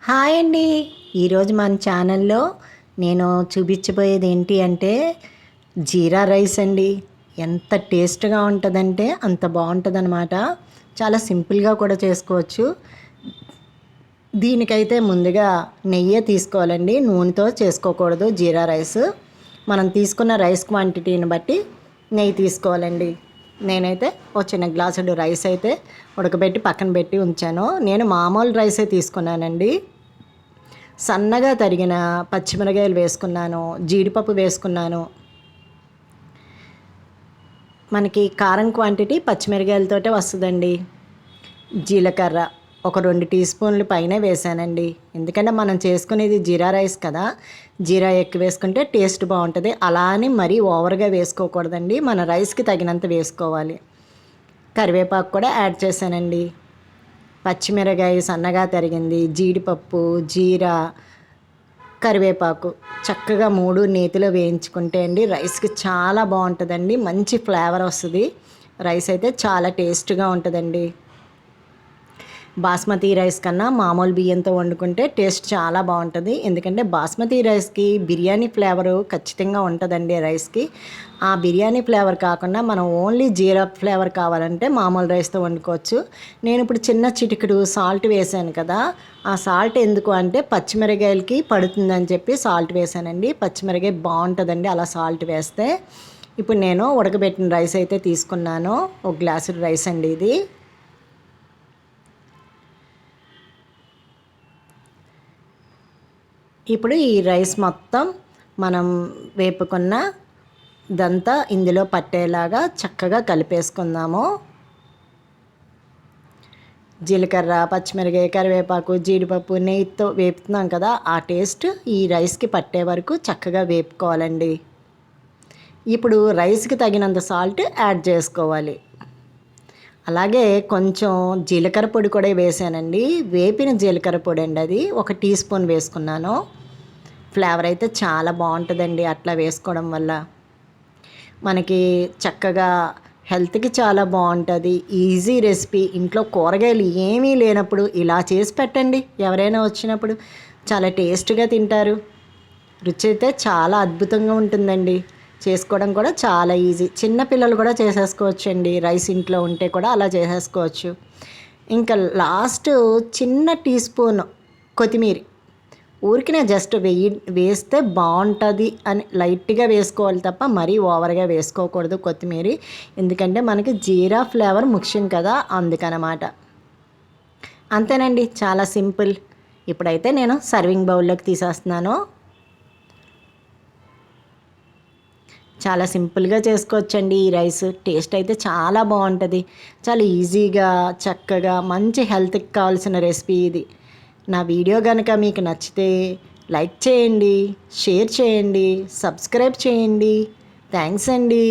Hi అండి. ఈరోజు మన ఛానల్లో నేను చూపించబోయేది ఏంటి అంటే జీరా రైస్ అండి. ఎంత టేస్ట్గా ఉంటుందంటే అంత బాగుంటుంది అనమాట. చాలా సింపుల్గా కూడా చేసుకోవచ్చు. దీనికైతే ముందుగా నెయ్యి తీసుకోవాలండి, నూనెతో చేసుకోకూడదు. జీరా రైస్ మనం తీసుకున్న రైస్ క్వాంటిటీని బట్టి నెయ్యి తీసుకోవాలండి. నేనైతే ఒక చిన్న గ్లాసుడు రైస్ అయితే ఉడకబెట్టి పక్కన పెట్టి ఉంచాను. నేను మామూలు రైసే తీసుకున్నానండి. సన్నగా తరిగిన పచ్చిమిరకాయలు వేసుకున్నాను, జీడిపప్పు వేసుకున్నాను. మనకి కారం క్వాంటిటీ పచ్చిమిరకాయలతోటే వస్తుందండి. జీలకర్ర ఒక 2 టీ స్పూన్లు పైనే వేసానండి. ఎందుకంటే మనం చేసుకునేది జీరా రైస్ కదా, జీరా ఎక్కువ వేసుకుంటే టేస్ట్ బాగుంటుంది. అలా అని మరీ ఓవర్గా వేసుకోకూడదండి, మన రైస్కి తగినంత వేసుకోవాలి. కరివేపాకు కూడా యాడ్ చేశానండి. పచ్చిమిరకాయ సన్నగా తరిగింది, జీడిపప్పు, జీరా, కరివేపాకు చక్కగా 3 నేతిలో వేయించుకుంటే అండి రైస్కి చాలా బాగుంటుందండి. మంచి ఫ్లేవర్ వస్తుంది. రైస్ అయితే చాలా టేస్ట్గా ఉంటుందండి. బాస్మతి రైస్ కన్నా మామూలు బియ్యంతో వండుకుంటే టేస్ట్ చాలా బాగుంటుంది. ఎందుకంటే బాస్మతి రైస్కి బిర్యానీ ఫ్లేవరు ఖచ్చితంగా ఉంటుందండి రైస్కి. ఆ బిర్యానీ ఫ్లేవర్ కాకుండా మనం ఓన్లీ జీరా ఫ్లేవర్ కావాలంటే మామూలు రైస్తో వండుకోవచ్చు. నేను ఇప్పుడు చిన్న చిటికెడు సాల్ట్ వేసాను కదా, ఆ సాల్ట్ ఎందుకు అంటే పచ్చిమిరకాయలకి పడుతుందని చెప్పి సాల్ట్ వేసానండి. పచ్చిమిరకాయ బాగుంటుందండి అలా సాల్ట్ వేస్తే. ఇప్పుడు నేను ఉడకబెట్టిన రైస్ అయితే తీసుకున్నాను. ఒక గ్లాసు రైస్ అండి ఇది. ఇప్పుడు ఈ రైస్ మొత్తం మనం వేపుకున్న దంతా ఇందులో పట్టేలాగా చక్కగా కలిపేసుకుందాము. జీలకర్ర, పచ్చిమిరకాయ, కరివేపాకు, జీడిపప్పు నెయ్యితో వేపుతున్నాం కదా, ఆ టేస్ట్ ఈ రైస్కి పట్టే వరకు చక్కగా వేపుకోవాలండి. ఇప్పుడు రైస్కి తగినంత సాల్ట్ యాడ్ చేసుకోవాలి. అలాగే కొంచెం జీలకర్ర పొడి కూడా వేసానండి. వేపిన జీలకర్ర పొడి అండి అది, 1 టీ స్పూన్ వేసుకున్నాను. ఫ్లేవర్ అయితే చాలా బాగుంటుందండి అట్లా వేసుకోవడం వల్ల. మనకి చక్కగా హెల్త్కి చాలా బాగుంటుంది. Easy recipe. ఇంట్లో కూరగాయలు ఏమీ లేనప్పుడు ఇలా చేసి పెట్టండి, ఎవరైనా వచ్చినప్పుడు చాలా టేస్ట్గా తింటారు. రుచి అయితే చాలా అద్భుతంగా ఉంటుందండి. చేసుకోవడం కూడా చాలా ఈజీ. చిన్నపిల్లలు కూడా చేసేసుకోవచ్చండి. రైస్ ఇంట్లో ఉంటే కూడా అలా చేసేసుకోవచ్చు. ఇంకా లాస్ట్ చిన్న టీ స్పూన్ కొత్తిమీర ఊరికినే జస్ట్ వేస్తే బాగుంటుంది అని లైట్గా వేసుకోవాలి తప్ప మరీ ఓవర్గా వేసుకోకూడదు కొత్తిమీర. ఎందుకంటే మనకి జీరా ఫ్లేవర్ ముఖ్యం కదా, అందుకనమాట. అంతేనండి, చాలా సింపుల్. ఇప్పుడైతే నేను సర్వింగ్ బౌల్లోకి తీసేస్తున్నాను. చాలా సింపుల్గా చేసుకోవచ్చండి ఈ రైస్. టేస్ట్ అయితే చాలా బాగుంటుంది. చాలా ఈజీగా చక్కగా మంచి హెల్త్కి కావాల్సిన రెసిపీ ఇది. నా వీడియో కనుక మీకు నచ్చితే లైక్ చేయండి, షేర్ చేయండి, సబ్స్క్రైబ్ చేయండి. థ్యాంక్స్ అండి.